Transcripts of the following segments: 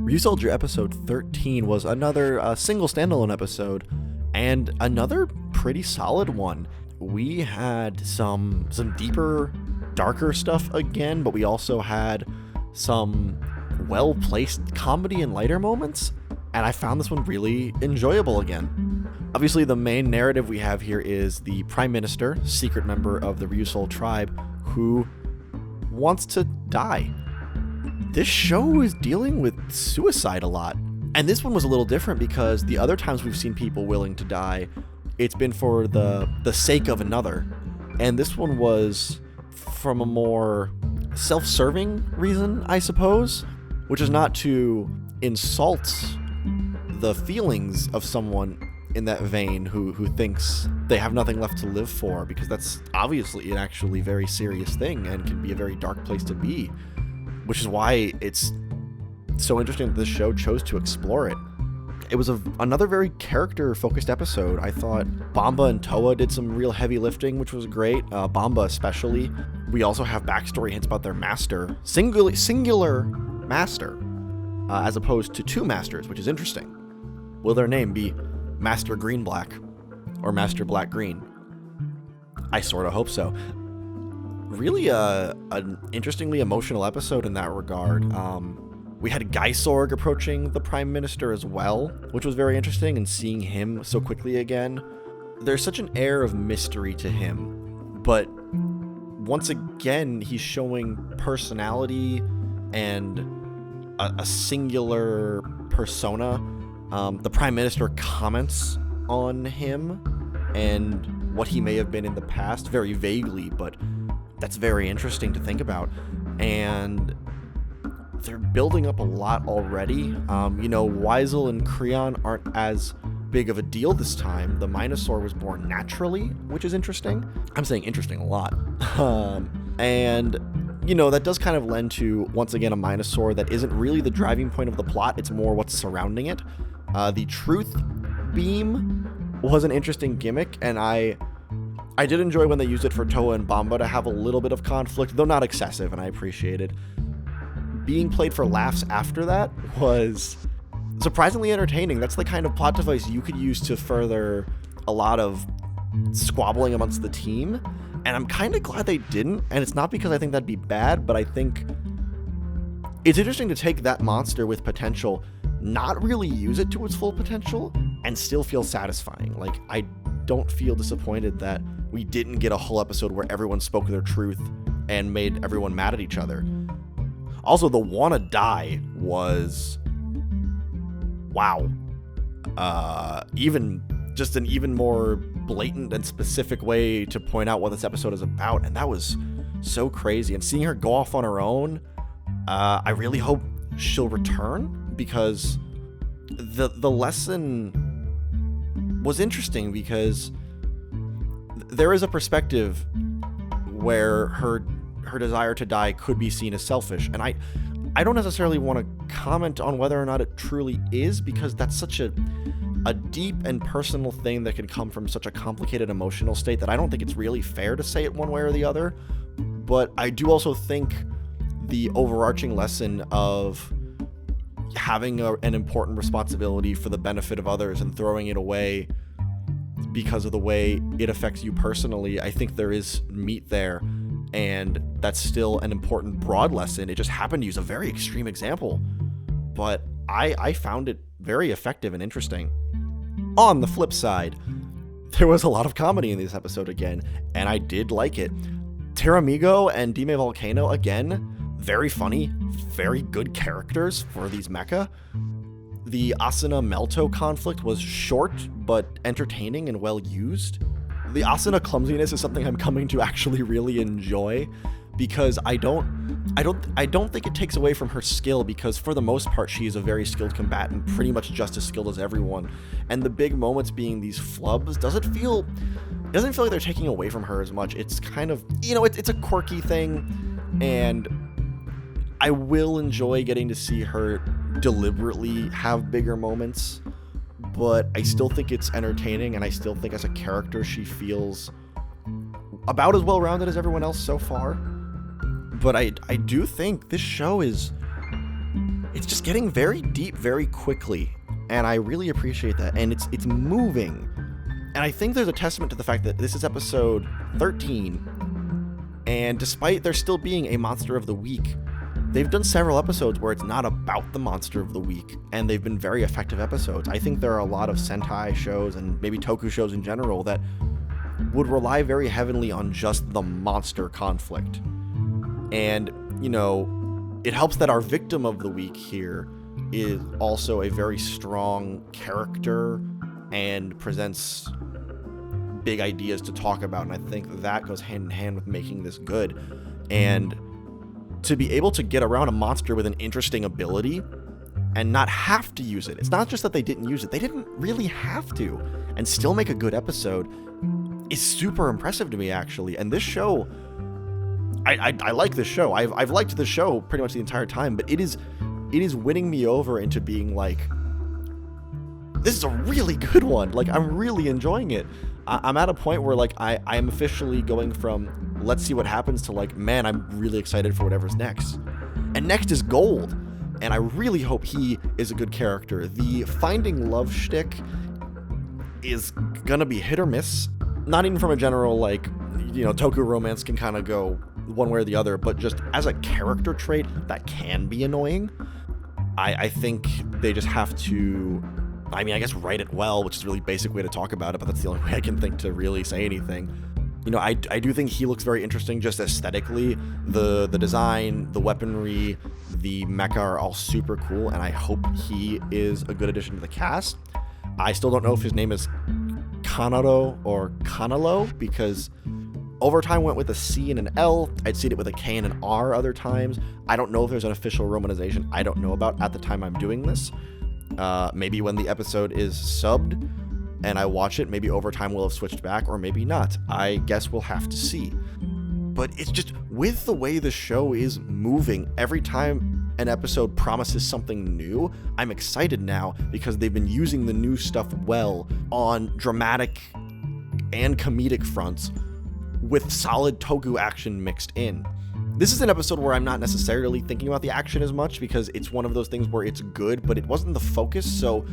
Ryusoulger episode 13 was another single standalone episode, and another pretty solid one. We had some deeper, darker stuff again, but we also had some well-placed comedy and lighter moments, and I found this one really enjoyable again. Obviously, the main narrative we have here is the Prime Minister, secret member of the Ryusoul tribe, who wants to die. This show is dealing with suicide a lot. And this one was a little different because the other times we've seen people willing to die, it's been for the sake of another. And this one was from a more self-serving reason, I suppose, which is not to insult the feelings of someone in that vein who thinks they have nothing left to live for, because that's obviously an actually very serious thing and can be a very dark place to be. Which is why it's so interesting that this show chose to explore it. It was another very character-focused episode. I thought Bamba and Toa did some real heavy lifting, which was great. Bamba especially. We also have backstory hints about their master, singular master, as opposed to two masters, which is interesting. Will their name be Master Green Black or Master Black Green? I sort of hope so. Really an interestingly emotional episode in that regard. We had Gaisorg approaching the Prime Minister as well, which was very interesting, and seeing him so quickly again. There's such an air of mystery to him, but once again, he's showing personality and a singular persona. The Prime Minister comments on him and what he may have been in the past, very vaguely, but that's very interesting to think about. And they're building up a lot already. Weisel and Creon aren't as big of a deal this time. The Minosaur was born naturally, which is interesting. I'm saying interesting a lot. That does kind of lend to, once again, a Minosaur that isn't really the driving point of the plot. It's more what's surrounding it. The Truth Beam was an interesting gimmick, and I did enjoy when they used it for Toa and Bamba to have a little bit of conflict, though not excessive, and I appreciate it. Being played for laughs after that was surprisingly entertaining. That's the kind of plot device you could use to further a lot of squabbling amongst the team, and I'm kind of glad they didn't, and it's not because I think that'd be bad, but I think it's interesting to take that monster with potential, not really use it to its full potential, and still feel satisfying. Like, I don't feel disappointed that we didn't get a whole episode where everyone spoke their truth and made everyone mad at each other. Also, the wanna die was, wow. Even just an even more blatant and specific way to point out what this episode is about, and that was so crazy. And seeing her go off on her own, I really hope she'll return, because the lesson was interesting, because there is a perspective where her desire to die could be seen as selfish, and I don't necessarily want to comment on whether or not it truly is, because that's such a deep and personal thing that can come from such a complicated emotional state that I don't think it's really fair to say it one way or the other. But I do also think the overarching lesson of having an important responsibility for the benefit of others and throwing it away because of the way it affects you personally, I think there is meat there, and that's still an important broad lesson. It just happened to use a very extreme example, but I found it very effective and interesting. On the flip side, there was a lot of comedy in this episode again, and I did like it. Teramigo and Dime Volcano, again, very funny, very good characters for these mecha. The Asuna-Melto conflict was short, but entertaining and well used. The Asuna clumsiness is something I'm coming to actually really enjoy, because I don't think it takes away from her skill, because for the most part she is a very skilled combatant, pretty much just as skilled as everyone. And the big moments being these flubs doesn't feel like they're taking away from her as much. It's kind of, it's a quirky thing, and I will enjoy getting to see her deliberately have bigger moments, but I still think it's entertaining, and I still think as a character she feels about as well-rounded as everyone else so far. But I do think this show is it's just getting very deep very quickly, and I really appreciate that. And it's moving, and I think there's a testament to the fact that this is episode 13, and despite there still being a monster of the week, they've done several episodes where it's not about the monster of the week, and they've been very effective episodes. I think there are a lot of Sentai shows and maybe Toku shows in general that would rely very heavily on just the monster conflict. And, you know, it helps that our victim of the week here is also a very strong character and presents big ideas to talk about, and I think that goes hand in hand with making this good. And to be able to get around a monster with an interesting ability and not have to use it. It's not just that they didn't use it. They didn't really have to, and still make a good episode is super impressive to me, actually. And this show, I like this show. I've liked this show pretty much the entire time, but it is winning me over into being like, this is a really good one. Like, I'm really enjoying it. I'm at a point where, like, I am officially going from let's see what happens to, like, man, I'm really excited for whatever's next. And next is Gold, and I really hope he is a good character. The finding love shtick is gonna be hit or miss. Not even from a general, like, you know, Toku romance can kind of go one way or the other, but just as a character trait, that can be annoying. I think they just have to, I mean, I guess write it well, which is a really basic way to talk about it, but that's the only way I can think to really say anything. You know, I do think he looks very interesting just aesthetically. The design, the weaponry, the mecha are all super cool, and I hope he is a good addition to the cast. I still don't know if his name is Kanaro or Kanalo, because Overtime went with a C and an L. I'd seen it with a K and an R other times. I don't know if there's an official romanization I don't know about at the time I'm doing this. Maybe when the episode is subbed and I watch it, maybe Overtime will have switched back, or maybe not. I guess we'll have to see. But it's just, with the way the show is moving, every time an episode promises something new, I'm excited now, because they've been using the new stuff well on dramatic and comedic fronts, with solid Toku action mixed in. This is an episode where I'm not necessarily thinking about the action as much, because it's one of those things where it's good, but it wasn't the focus, so...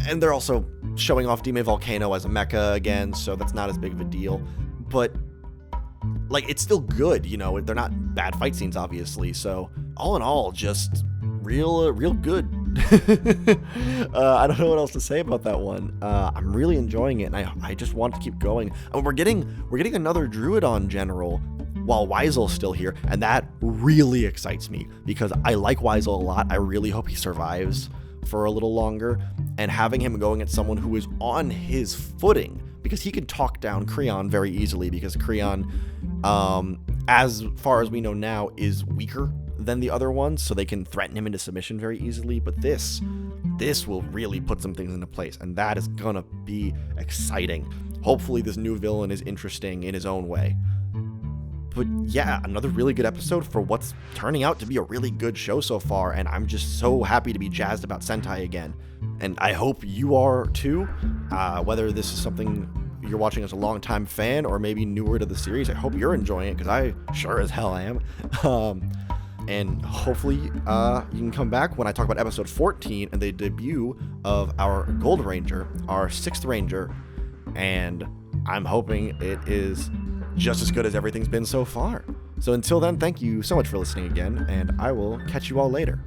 And they're also showing off Dime Volcano as a mecha again, so that's not as big of a deal. But, like, it's still good, you know? They're not bad fight scenes, obviously, so... All in all, just real good. I don't know what else to say about that one. I'm really enjoying it, and I just want to keep going. And we're getting another Druidon general while Weisel's still here, and that really excites me, because I like Weisel a lot. I really hope he survives for a little longer, and having him going at someone who is on his footing, because he can talk down Creon very easily, because Creon, as far as we know now, is weaker than the other ones, so they can threaten him into submission very easily. But this will really put some things into place, and that is gonna be exciting. Hopefully this new villain is interesting in his own way. But yeah, another really good episode for what's turning out to be a really good show so far, and I'm just so happy to be jazzed about Sentai again. And I hope you are too, whether this is something you're watching as a longtime fan or maybe newer to the series. I hope you're enjoying it, because I sure as hell am. And hopefully you can come back when I talk about episode 14 and the debut of our Gold Ranger, our 6th Ranger, and I'm hoping it is just as good as everything's been so far. So until then, thank you so much for listening again, and I will catch you all later.